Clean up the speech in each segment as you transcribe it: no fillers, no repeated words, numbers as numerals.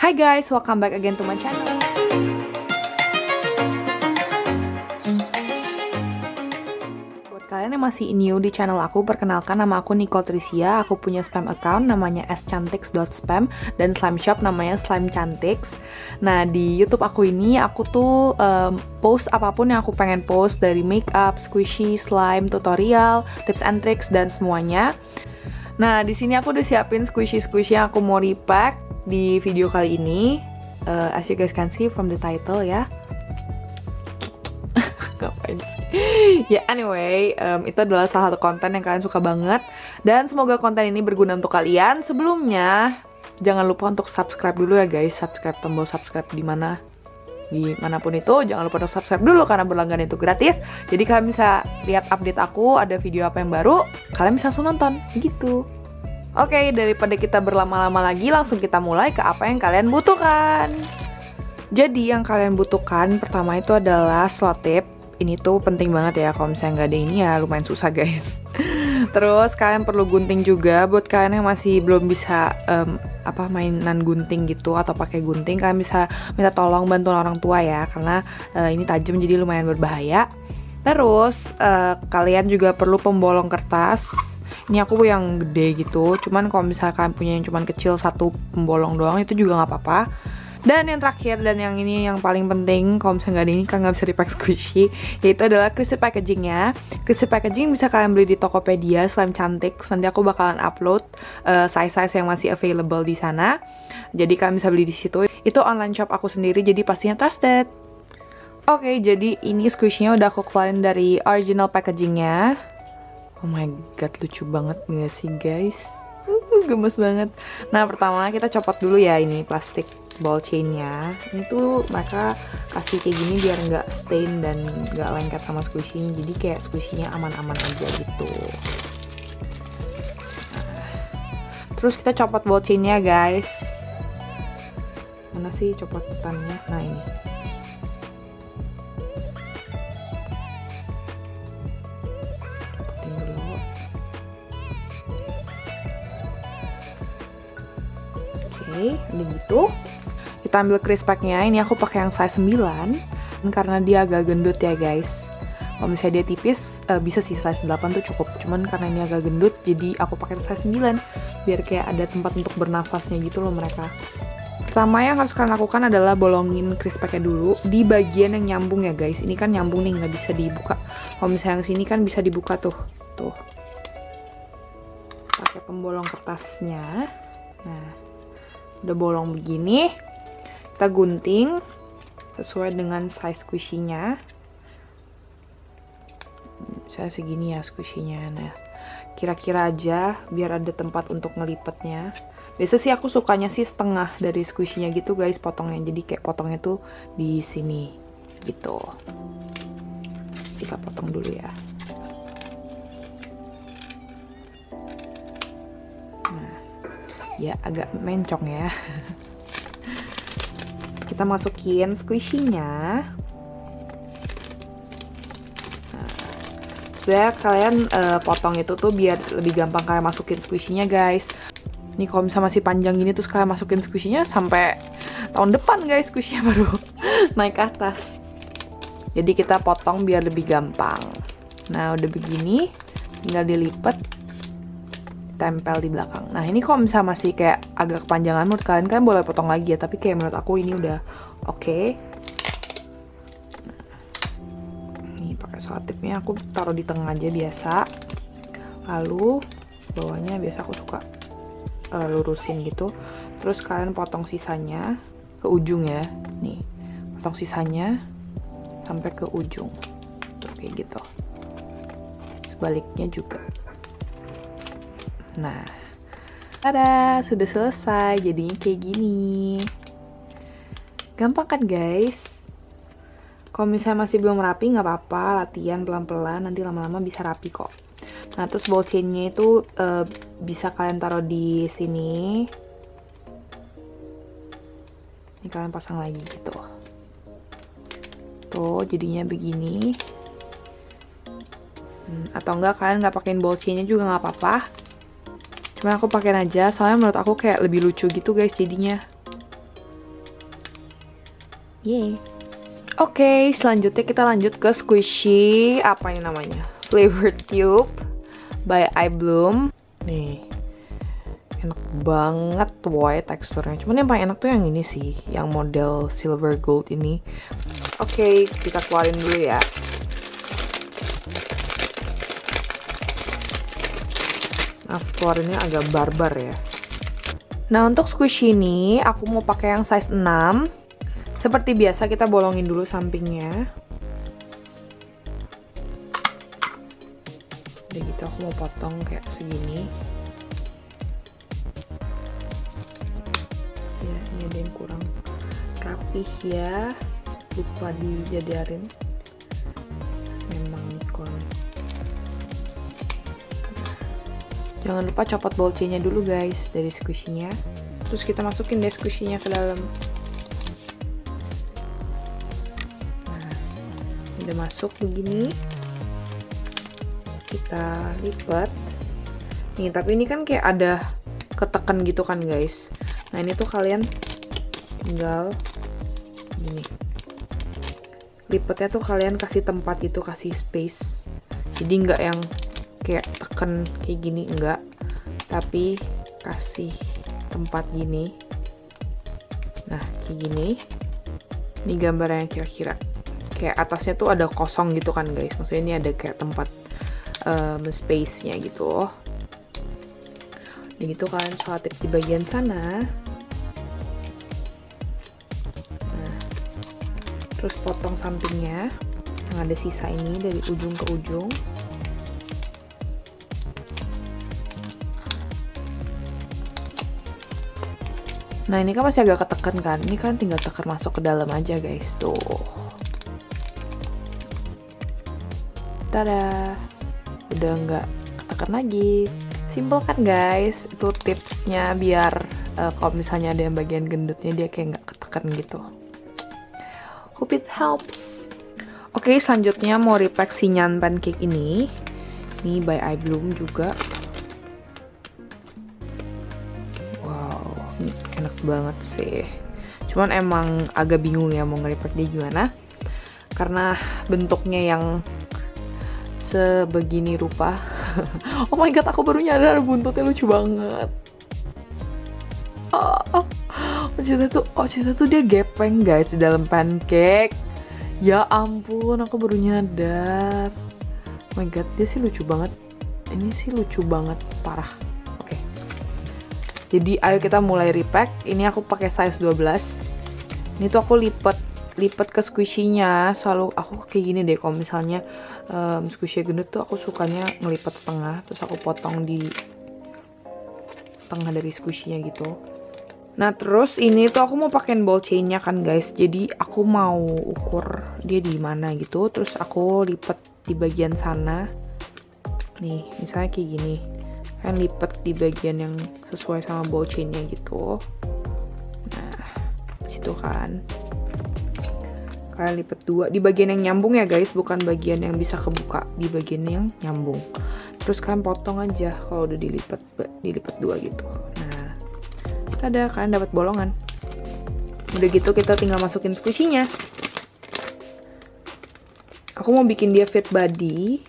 Hi guys, welcome back again to my channel. Buat kalian yang masih new di channel aku, perkenalkan nama aku Nicole Tricia. Aku punya spam account namanya scantix.spam dan slime shop namanya Slime Cantix. Nah, di YouTube aku ini aku tuh post apapun yang aku pengen post, dari makeup, squishy, slime, tutorial, tips and tricks dan semuanya. Nah, di sini aku udah siapin squishy yang aku mau repack di video kali ini. As you guys can see from the title ya. Ngapain sih? Ya anyway, itu adalah salah satu konten yang kalian suka banget. Dan semoga konten ini berguna untuk kalian. Sebelumnya, jangan lupa untuk subscribe dulu ya guys. Subscribe, tombol subscribe dimanapun itu. Jangan lupa untuk subscribe dulu karena berlangganan itu gratis. Jadi kalian bisa lihat update aku, ada video apa yang baru, kalian bisa langsung nonton, gitu. Oke, daripada kita berlama-lama lagi, langsung kita mulai ke apa yang kalian butuhkan. Jadi yang kalian butuhkan pertama itu adalah slot tip. Ini tuh penting banget ya, kalau misalnya nggak ada ini ya lumayan susah guys. Terus kalian perlu gunting juga. Buat kalian yang masih belum bisa mainan gunting gitu atau pakai gunting, kalian bisa minta tolong bantuan orang tua ya, karena ini tajam jadi lumayan berbahaya. Terus kalian juga perlu pembolong kertas. Ini aku yang gede gitu, cuman kalau misalnya kalian punya yang cuman kecil, satu pembolong doang, itu juga nggak apa-apa. Dan yang terakhir, dan yang ini yang paling penting, kalau misalnya nggak ada ini kan nggak bisa repack squishy, yaitu adalah crispy packagingnya. Crispy packaging bisa kalian beli di Tokopedia, Slime Cantix. Nanti aku bakalan upload size-size yang masih available di sana. Jadi kalian bisa beli di situ. Itu online shop aku sendiri, jadi pastinya trusted. Oke, jadi ini squishy-nya udah aku keluarin dari original packagingnya. Oh my god, lucu banget gak sih guys? Gemes banget. Nah, pertama kita copot dulu ya ini plastik ball chainnya. Ini tuh mereka kasih kayak gini biar nggak stain dan nggak lengket sama squishy. Jadi kayak squishy-nya aman-aman aja gitu. Nah, terus kita copot ball chainnya guys. Mana sih copotannya? Nah ini. Oke, udah gitu. Kita ambil crisp pack-nya. Ini aku pakai yang size 9 karena dia agak gendut ya guys. Kalau misalnya dia tipis bisa sih size 8 tuh cukup. Cuman karena ini agak gendut jadi aku pakai size 9 biar kayak ada tempat untuk bernafasnya gitu loh mereka. Pertama yang harus kalian lakukan adalah bolongin crisp pack-nya dulu di bagian yang nyambung ya guys. Ini kan nyambung nih, nggak bisa dibuka. Kalau misalnya yang sini kan bisa dibuka tuh. Tuh. Pakai pembolong kertasnya. Nah, udah bolong begini, kita gunting sesuai dengan size squishy-nya. Saya segini ya squishy-nya. Nah, kira-kira aja biar ada tempat untuk ngelipetnya. Biasa sih aku sukanya sih setengah dari squishy-nya gitu guys, potongnya. Jadi kayak potongnya tuh di sini gitu. Kita potong dulu ya. Ya agak mencong ya. Kita masukin squishy-nya. Nah, sebenarnya kalian potong itu tuh biar lebih gampang kalian masukin squishy-nya guys. Nih kalau misalnya masih panjang gini terus kalian masukin squishy-nya sampai tahun depan guys, squishy-nya baru naik ke atas. Jadi kita potong biar lebih gampang. Nah udah begini, tinggal dilipat, tempel di belakang. Nah ini kalau misalnya masih kayak agak kepanjangan menurut kalian, kalian boleh potong lagi ya, tapi kayak menurut aku ini udah oke. Nah, ini pakai selotipnya aku taruh di tengah aja biasa, lalu bawahnya biasa aku suka lurusin gitu. Terus kalian potong sisanya ke ujung ya, nih potong sisanya sampai ke ujung tuh kayak gitu, sebaliknya juga. Nah, tada, sudah selesai. Jadinya kayak gini. Gampang kan guys? Kalau misalnya masih belum rapi nggak apa-apa, latihan pelan-pelan, nanti lama-lama bisa rapi kok. Nah, terus ball chain-nya itu bisa kalian taruh di sini. Ini kalian pasang lagi gitu. Tuh, jadinya begini. Atau enggak kalian nggak pakein ball chain-nya juga nggak apa-apa. Cuma aku pakein aja, soalnya menurut aku kayak lebih lucu gitu guys jadinya. Yeay. Oke, selanjutnya kita lanjut ke squishy, apa ini namanya? Flavor Tube by iBloom. Nih, enak banget woy teksturnya. Cuman yang paling enak tuh yang ini sih, yang model silver gold ini. Oke, kita keluarin dulu ya. Nah, keluarinnya agak barbar ya. Nah, untuk squishy ini aku mau pakai yang size 6. Seperti biasa kita bolongin dulu sampingnya. Udah gitu aku mau potong kayak segini. Ya, ini ada yang kurang rapih ya. Lupa dijadiarin. Memang kon. Jangan lupa copot bolcenya dulu guys dari squishy-nya. Terus kita masukin deh squishy-nya ke dalam. Udah masuk begini, kita lipat nih, tapi ini kan kayak ada ketekan gitu kan guys. Nah ini tuh kalian tinggal gini, lipatnya tuh kalian kasih tempat gitu, kasih space, jadi nggak yang kayak tekan kayak gini, enggak, tapi kasih tempat gini. Nah kayak gini, ini gambarnya kira-kira kayak atasnya tuh ada kosong gitu kan guys, maksudnya ini ada kayak tempat space-nya gitu. Jadi gitu kalian selotip di bagian sana. Nah, terus potong sampingnya yang ada sisa ini dari ujung ke ujung. Nah ini kan masih agak ketekan kan, ini kan tinggal tekan masuk ke dalam aja guys, tuh. Tada, udah nggak ketekan lagi. Simple kan guys, itu tipsnya biar kalau misalnya ada yang bagian gendutnya dia kayak nggak ketekan gitu. Hope it helps. Oke, selanjutnya mau repack si Nyan pancake ini. Ini by iBloom juga. Wow, ini enak banget sih. Cuman emang agak bingung ya mau nge-repack dia gimana, karena bentuknya yang sebegini rupa. Oh my god, aku baru nyadar buntutnya lucu banget. Oh cerita tuh dia gepeng guys di dalam pancake. Ya ampun, aku baru nyadar. Oh my god, dia sih lucu banget. Ini sih lucu banget, parah. Oke. Jadi ayo kita mulai repack. Ini aku pakai size 12. Ini tuh aku lipat ke squishy-nya. Selalu aku kayak gini deh kalau misalnya squishy gendut tuh aku sukanya ngelipat tengah, terus aku potong di tengah dari squishy-nya gitu. Nah terus ini tuh aku mau pakein ball chain-nya kan guys, jadi aku mau ukur dia di mana gitu, terus aku lipat di bagian sana. Nih misalnya kayak gini, kan lipat di bagian yang sesuai sama ball chain-nya gitu. Nah situ kan kalian lipat dua di bagian yang nyambung ya guys, bukan bagian yang bisa kebuka, di bagian yang nyambung. Terus kalian potong aja kalau udah dilipat dua gitu. Nah tada, kalian dapat bolongan. Udah gitu kita tinggal masukin squishy-nya. Aku mau bikin dia fit body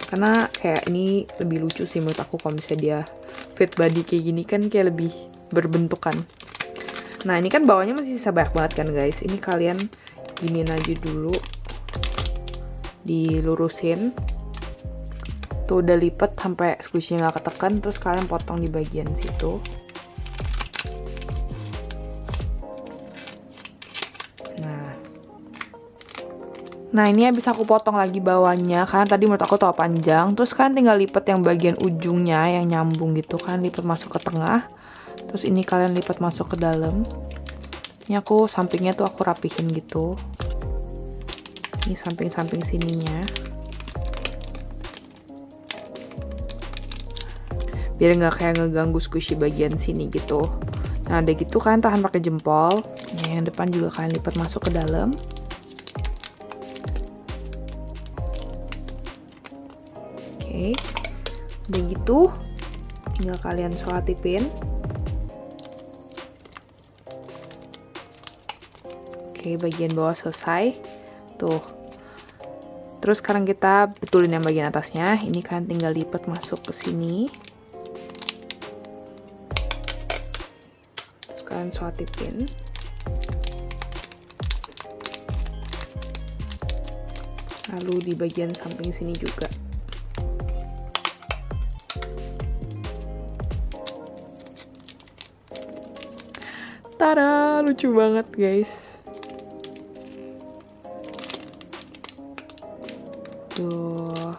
karena kayak ini lebih lucu sih menurut aku kalau misalnya dia fit body kayak gini kan kayak lebih berbentukan. Nah ini kan bawahnya masih sisa banyak banget kan guys, ini kalian giniin aja dulu, dilurusin tuh, udah lipat sampai squishy-nya nggak ketekan, terus kalian potong di bagian situ. Nah ini habis aku potong lagi bawahnya karena tadi menurut aku terlalu panjang, terus kalian tinggal lipat yang bagian ujungnya yang nyambung gitu kan, lipat masuk ke tengah, terus ini kalian lipat masuk ke dalam. Ini aku sampingnya tuh aku rapihin gitu. Ini samping-samping sininya. Biar nggak kayak ngeganggu squishy bagian sini gitu. Nah, ada gitu kan tahan pakai jempol. Nah, yang depan juga kalian lipat masuk ke dalam. Oke. Udah gitu, tinggal kalian selotipin. Oke, bagian bawah selesai. Tuh. Terus sekarang kita betulin yang bagian atasnya. Ini kan tinggal lipat masuk ke sini. Terus kalian swatipin. Lalu di bagian samping sini juga. Tada, lucu banget guys. Tuh.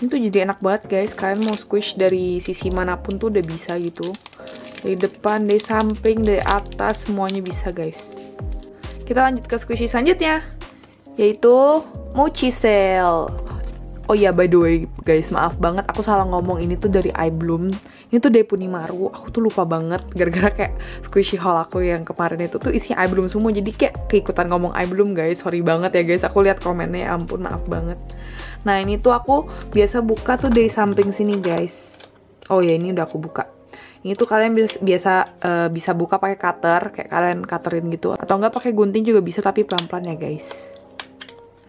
Ini tuh jadi enak banget guys. Kalian mau squish dari sisi manapun tuh udah bisa gitu. Dari depan, dari samping, dari atas, semuanya bisa guys. Kita lanjut ke squishy selanjutnya, yaitu Mochi Cell. Oh iya, by the way guys, maaf banget aku salah ngomong, ini tuh dari iBloom. Ini tuh dari Punimaru. Aku tuh lupa banget gara-gara kayak squishy haul aku yang kemarin itu tuh isinya iBloom semua. Jadi kayak keikutan ngomong iBloom guys. Sorry banget ya guys. Aku lihat komennya, ya ampun, maaf banget. Nah, ini tuh aku biasa buka tuh dari samping sini guys. Oh ya, ini udah aku buka. Ini tuh kalian bisa buka pakai cutter, kayak kalian cutterin gitu, atau enggak pakai gunting juga bisa, tapi pelan-pelan ya guys.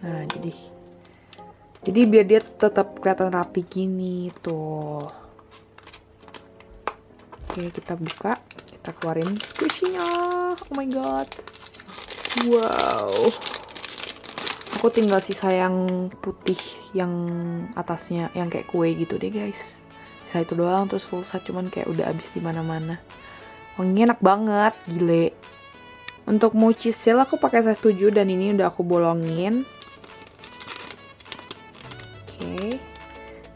Nah, jadi biar dia tetap kelihatan rapi gini tuh. Oke, kita buka, kita keluarin squishy-nya. Oh my god. Wow. Aku tinggal sisa yang putih yang atasnya, yang kayak kue gitu deh guys. Sisa itu doang, terus full set, cuman kayak udah habis di mana-mana. Wanginya enak banget, gile. Untuk Mochi Cell aku pakai size 7 dan ini udah aku bolongin. Oke.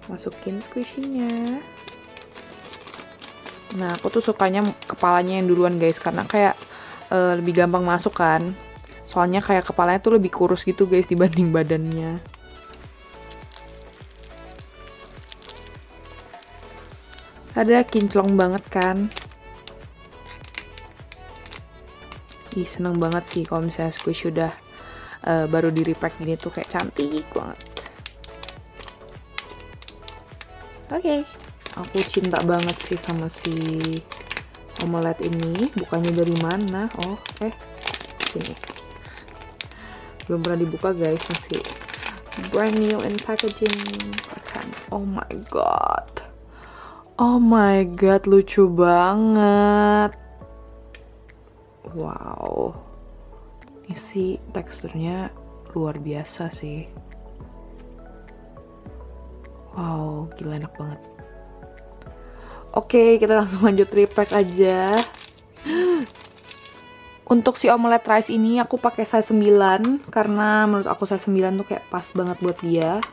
Masukin squishy-nya. Nah, aku tuh sukanya kepalanya yang duluan guys, karena kayak lebih gampang masuk kan. Soalnya kayak kepalanya tuh lebih kurus gitu guys dibanding badannya. Ada kinclong banget kan. Ih, seneng banget sih kalau misalnya squish udah baru di repack gini tuh, kayak cantik banget. Oke. Aku cinta banget sih sama si omelet ini. Bukannya dari mana? Oh, sini. Belum pernah dibuka guys, masih brand new in packaging. Oh my god. Oh my god, lucu banget. Wow. Ini sih teksturnya luar biasa sih. Wow, gila enak banget. Oke, kita langsung lanjut repack aja. Untuk si omelet rice ini aku pakai size 9 karena menurut aku size 9 tuh kayak pas banget buat dia.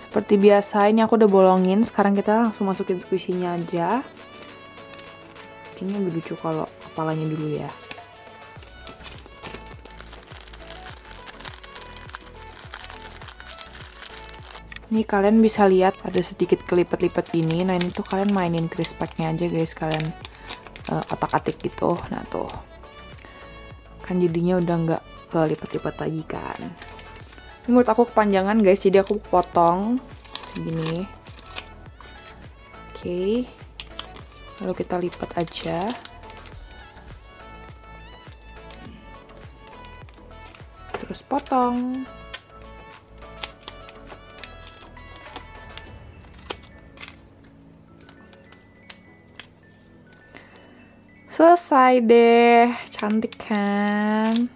Seperti biasa, ini aku udah bolongin. Sekarang kita langsung masukin squishy-nya aja. Ini lebih lucu kalau kepalanya dulu ya. Ini kalian bisa lihat ada sedikit kelipet-lipet gini. Nah, ini tuh kalian mainin crisp pack-nya aja guys. Kalian otak-atik gitu. Nah, tuh. Kan jadinya udah nggak kelipet-lipet lagi kan. Ini menurut aku kepanjangan guys. Jadi aku potong gini. Oke. Lalu kita lipat aja. Terus potong. Selesai deh, cantik kan?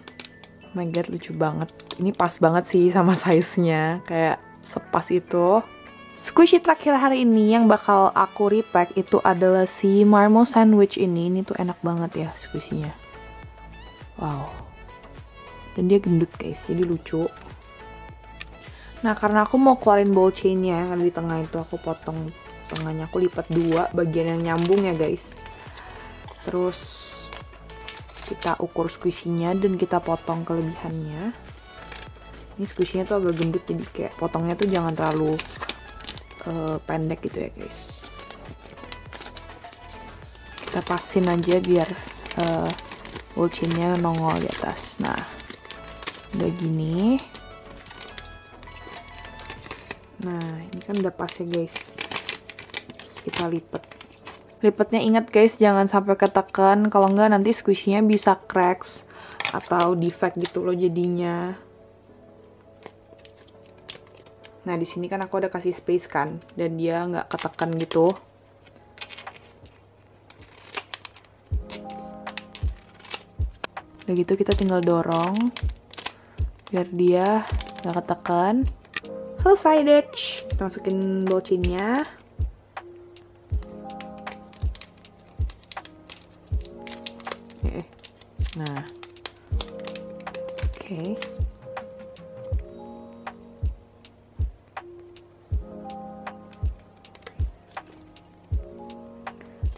Oh my god, lucu banget. Ini pas banget sih sama size-nya, kayak sepas itu. Squishy terakhir hari ini yang bakal aku repack itu adalah si marmo sandwich ini. Ini tuh enak banget ya squishy-nya. Wow. Dan dia gendut guys, jadi lucu. Nah, karena aku mau keluarin ball chain-nya yang ada di tengah itu, aku potong tengahnya, aku lipat dua, bagian yang nyambung ya guys. Terus kita ukur squishy-nya dan kita potong kelebihannya. Ini squishy-nya tuh agak gendut, jadi kayak potongnya tuh jangan terlalu pendek gitu ya guys. Kita pasin aja biar ball chain-nya nongol di atas. Nah, udah gini. Nah, ini kan udah pas ya guys. Terus kita lipat. Lipatnya ingat guys, jangan sampai ketekan, kalau enggak nanti squishy-nya bisa cracks. atau defect gitu loh jadinya. Nah di sini kan aku ada kasih space kan, dan dia nggak ketekan gitu. Udah gitu kita tinggal dorong biar dia nggak ketekan. Selesai deh. Kita masukin bocinnya. Oke. Nah, oke.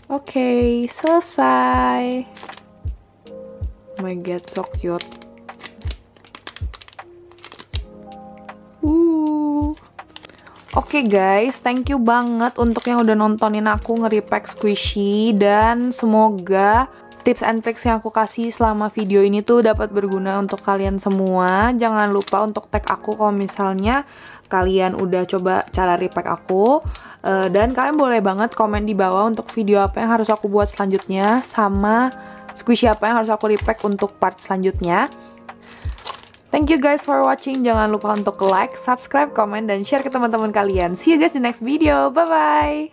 Oke, selesai. Oh my god, so cute. Oke guys, thank you banget untuk yang udah nontonin aku nge-repack squishy, dan semoga tips and tricks yang aku kasih selama video ini tuh dapat berguna untuk kalian semua. Jangan lupa untuk tag aku kalau misalnya kalian udah coba cara repack aku. Dan kalian boleh banget komen di bawah untuk video apa yang harus aku buat selanjutnya, sama squishy apa yang harus aku repack untuk part selanjutnya. Thank you guys for watching. Jangan lupa untuk like, subscribe, comment, dan share ke teman-teman kalian. See you guys di next video. Bye-bye.